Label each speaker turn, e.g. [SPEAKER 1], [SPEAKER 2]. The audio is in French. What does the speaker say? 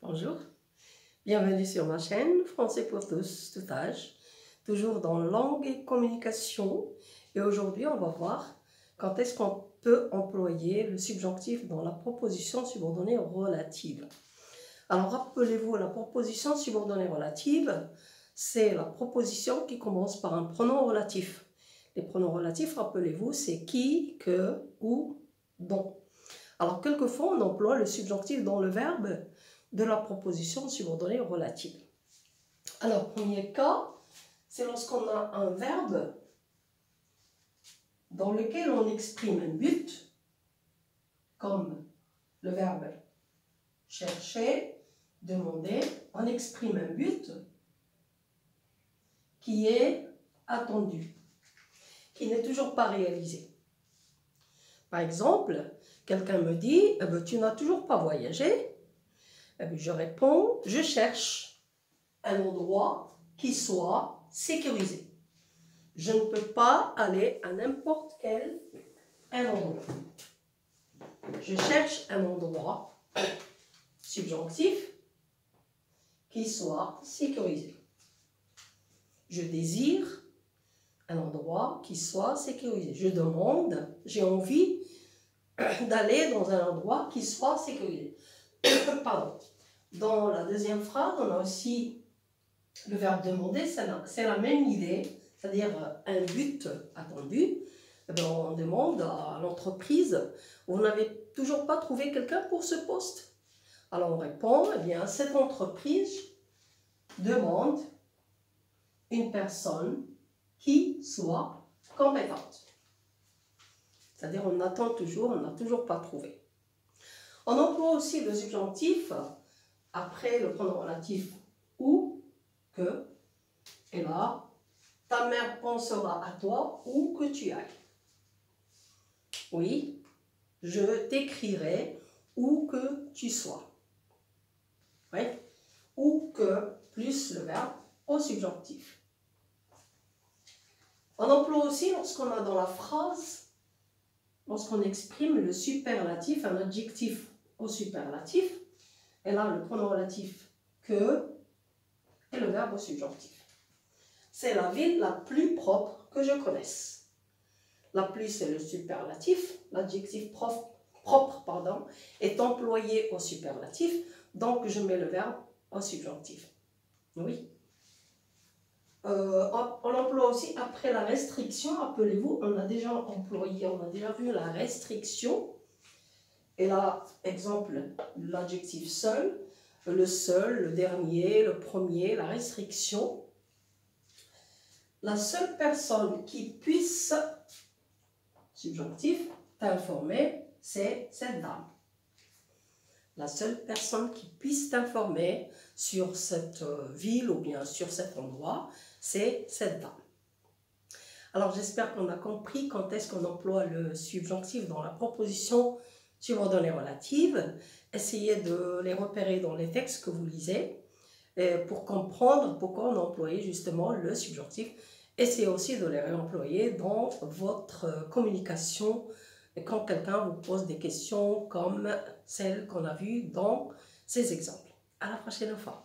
[SPEAKER 1] Bonjour, bienvenue sur ma chaîne Français pour tous, tout âge, toujours dans langue et communication. Et aujourd'hui, on va voir quand est-ce qu'on peut employer le subjonctif dans la proposition subordonnée relative. Alors, rappelez-vous, la proposition subordonnée relative, c'est la proposition qui commence par un pronom relatif. Les pronoms relatifs, rappelez-vous, c'est qui, que, où, dont. Alors, quelquefois, on emploie le subjonctif dans le verbe de la proposition subordonnée relative. Alors, premier cas, c'est lorsqu'on a un verbe dans lequel on exprime un but, comme le verbe chercher, demander, on exprime un but qui est attendu, qui n'est toujours pas réalisé. Par exemple, quelqu'un me dit « Tu n'as toujours pas voyagé ?» Je réponds « Je cherche un endroit qui soit sécurisé. Je ne peux pas aller à n'importe quel endroit. Je cherche un endroit subjonctif qui soit sécurisé. Je désire un endroit qui soit sécurisé. Je demande, j'ai envie d'aller dans un endroit qui soit sécurisé. » Pardon. Dans la deuxième phrase, on a aussi le verbe demander, c'est la même idée, c'est-à-dire un but attendu. On demande à l'entreprise, vous n'avez toujours pas trouvé quelqu'un pour ce poste? Alors on répond, eh bien, cette entreprise demande une personne qui soit compétente. C'est-à-dire on attend toujours, on n'a toujours pas trouvé. On emploie aussi le subjonctif après le pronom relatif ou, que, et là, ta mère pensera à toi où que tu ailles. Oui, je t'écrirai où que tu sois. Oui, ou que plus le verbe au subjonctif. On emploie aussi lorsqu'on a dans la phrase, lorsqu'on exprime le superlatif, un adjectif au superlatif, et là le pronom relatif que et le verbe au subjonctif. C'est la ville la plus propre que je connaisse. La plus, c'est le superlatif, l'adjectif propre est employé au superlatif, donc je mets le verbe au subjonctif. Oui. On emploie aussi après la restriction, rappelez-vous, on a déjà employé, on a déjà vu la restriction. Et là, exemple, l'adjectif seul, le dernier, le premier, la restriction. La seule personne qui puisse, subjonctif, t'informer, c'est cette dame. La seule personne qui puisse t'informer sur cette ville ou bien sur cet endroit, c'est cette dame. Alors j'espère qu'on a compris quand est-ce qu'on emploie le subjonctif dans la proposition subordonnée relative. Essayez de les repérer dans les textes que vous lisez pour comprendre pourquoi on a employé justement le subjonctif. Essayez aussi de les réemployer dans votre communication quand quelqu'un vous pose des questions comme celles qu'on a vues dans ces exemples. À la prochaine fois.